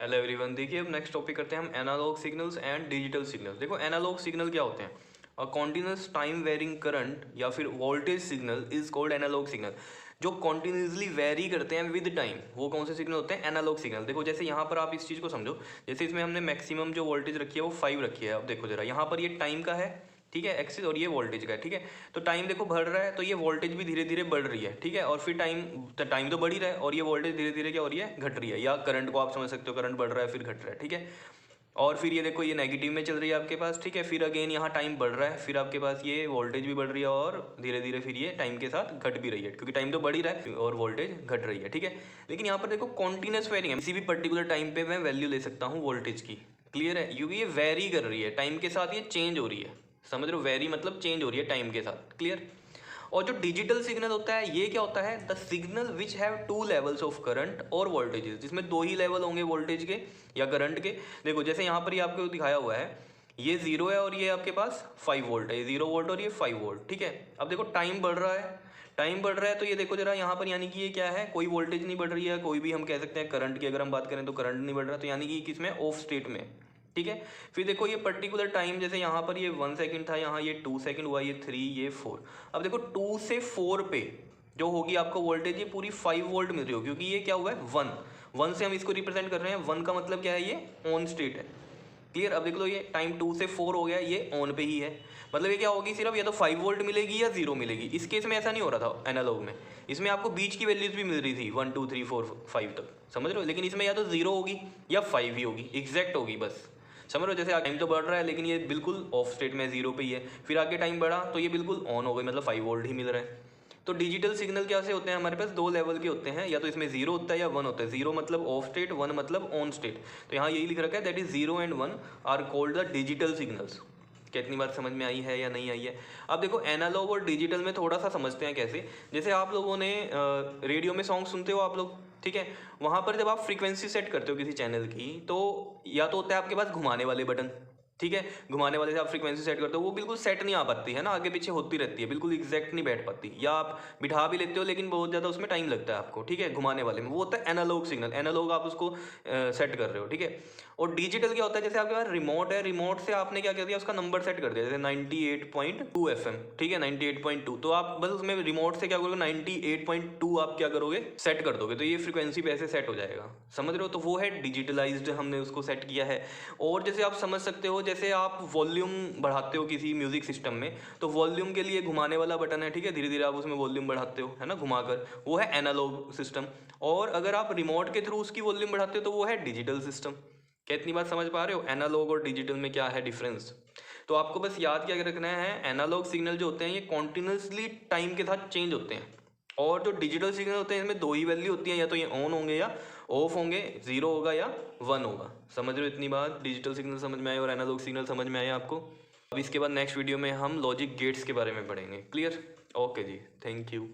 Hello everyone, देखिए अब next topic करते हैं हम analog signals and digital signals. देखो एनालॉग सिग्नल क्या होते हैं? A continuous time varying current या फिर voltage signal is called analog signal. जो कॉन्टिन्यूसली वेरी करते हैं विद टाइम, वो कौन से सिग्नल होते हैं? Analog signal. देखो जैसे यहाँ पर आप इस चीज़ को समझो, जैसे इसमें हमने मैक्सिमम जो वोल्टेज रखी है वो 5 रखी है। अब देखो जरा, यहाँ पर ये टाइम का है, ठीक है, एक्सिस, और ये वोल्टेज का है, ठीक है। तो टाइम देखो बढ़ रहा है तो ये वोल्टेज भी धीरे धीरे बढ़ रही है, ठीक है। और फिर टाइम तो बढ़ ही रहा है और ये वोल्टेज धीरे धीरे क्या हो रही है? घट रही है। या करंट को आप समझ सकते हो, करंट बढ़ रहा है फिर घट रहा है, ठीक है। और फिर ये देखो ये नेगेटिव में चल रही है आपके पास, ठीक है। फिर अगेन यहाँ टाइम बढ़ रहा है, फिर आपके पास ये वोल्टेज भी बढ़ रही है और धीरे धीरे फिर ये टाइम के साथ घट भी रही है, क्योंकि टाइम तो बढ़ ही रहा है और वोल्टेज घट रही है, ठीक है। लेकिन यहाँ पर देखो कॉन्टिन्यूस वेरिंग है, किसी भी पर्टिकुलर टाइम पे मैं वैल्यू ले सकता हूँ वोल्टेज की। क्लियर है? क्योंकि ये वेरी कर रही है टाइम के साथ, ये चेंज हो रही है। समझ रहे हो? वेरी मतलब चेंज हो रही है टाइम के साथ। क्लियर? और जो डिजिटल सिग्नल होता है ये क्या होता है? The signal which have two levels of current और वोल्टेजेस, जिसमें दो ही लेवल होंगे वोल्टेज के या करंट के। देखो जैसे यहाँ पर ये आपको दिखाया हुआ है, ये 0 है और ये आपके पास 5 वोल्ट है, 0 वोल्ट और ये 5 वोल्ट, ठीक है। अब देखो टाइम बढ़ रहा है, टाइम बढ़ रहा है तो ये देखो जरा यहाँ पर, यानी कि ये क्या है? कोई वोल्टेज नहीं बढ़ रही है, कोई भी हम कह सकते हैं करंट की अगर हम बात करें तो करंट नहीं बढ़ रहा, तो यानी कि किसमें? ऑफ स्टेट में, ठीक है। फिर देखो ये पर्टिकुलर टाइम, जैसे यहाँ पर ये 1 सेकंड था, यहाँ ये 2 सेकंड हुआ, ये 3, ये 4। अब देखो 2 से 4 पे जो होगी आपको वोल्टेज, ये पूरी 5 वोल्ट मिल रही हो, क्योंकि ये क्या हुआ है? 1 से हम इसको रिप्रेजेंट कर रहे हैं। 1 का मतलब क्या है? ये ऑन स्टेट है। क्लियर? अब देख लो ये टाइम 2 से 4 हो गया, ये ऑन पे ही है। मतलब ये क्या होगी? सिर्फ या तो 5 वोल्ट मिलेगी या 0 मिलेगी। इस केस में ऐसा नहीं हो रहा था एनालॉग में, इसमें आपको बीच की वैल्यूज भी मिल रही थी 1 2 3 4 5 तक, समझ रहे हो। लेकिन इसमें या तो 0 होगी या 5 ही होगी, एग्जैक्ट होगी बस। समझ रहे हो? जैसे टाइम तो बढ़ रहा है लेकिन ये बिल्कुल ऑफ स्टेट में 0 पे ही है, फिर आगे टाइम बढ़ा तो ये बिल्कुल ऑन हो गई, मतलब 5 वोल्ट ही मिल रहा है। तो डिजिटल सिग्नल क्या से होते हैं? हमारे पास दो लेवल के होते हैं, या तो इसमें 0 होता है या 1 होता है। 0 मतलब ऑफ स्टेट, 1 मतलब ऑन स्टेट। तो यहाँ यही लिख रखा है, that is 0 and 1 are called the digital signals. कितनी बात समझ में आई है या नहीं आई है? अब देखो एनालॉग और डिजिटल में थोड़ा सा समझते हैं कैसे। जैसे आप लोगों ने रेडियो में सॉन्ग सुनते हो आप लोग, ठीक है। वहाँ पर जब आप फ्रीक्वेंसी सेट करते हो किसी चैनल की, तो या तो होता है आपके पास घुमाने वाले बटन, ठीक है। घुमाने वाले से आप फ्रीक्वेंसी सेट करते हो, वो बिल्कुल सेट नहीं आ पाती है ना, आगे पीछे होती रहती है, बिल्कुल एग्जैक्ट नहीं बैठ पाती। या आप बिठा भी लेते हो लेकिन बहुत ज़्यादा उसमें टाइम लगता है आपको, ठीक है। घुमाने वाले में वो होता है एनालॉग सिग्नल, एनालॉग आप उसको सेट कर रहे हो, ठीक है। और डिजिटल क्या होता है? जैसे आपके पास रिमोट है, रिमोट से आपने क्या कर दिया? उसका नंबर सेट कर दिया, जैसे 98.2 FM, ठीक है, 98.2। तो आप बस उसमें रिमोट से क्या करोगे? 98.2 आप क्या करोगे? सेट कर दोगे, तो ये फ्रीक्वेंसी पे ऐसे सेट हो जाएगा। समझ रहे हो? तो वो है डिजिटलाइज्ड, हमने उसको सेट किया है। और जैसे आप समझ सकते हो, जैसे आप वॉल्यूम बढ़ाते हो किसी म्यूजिक सिस्टम में, तो वॉल्यूम के लिए घुमाने वाला बटन है, ठीक है। धीरे धीरे आप उसमें वॉल्यूम बढ़ाते हो, है ना, घुमाकर, वो है एनालॉग सिस्टम। और अगर आप रिमोट के थ्रू उसकी वॉल्यूम बढ़ाते हो तो वो है डिजिटल सिस्टम। क्या इतनी बात समझ पा रहे हो? एनालॉग और डिजिटल में क्या है डिफरेंस? तो आपको बस याद क्या रखना है, एनालॉग सिग्नल जो होते हैं ये कॉन्टिन्यूसली टाइम के साथ चेंज होते हैं। और जो डिजिटल सिग्नल होते हैं इसमें दो ही वैल्यू होती है, या तो ये ऑन होंगे या ऑफ होंगे, 0 होगा या 1 होगा। समझ रहे हो? इतनी बात डिजिटल सिग्नल समझ में आए और एनालॉग सिग्नल समझ में आए आपको। अब इसके बाद नेक्स्ट वीडियो में हम लॉजिक गेट्स के बारे में पढ़ेंगे। क्लियर? ओके जी, थैंक यू।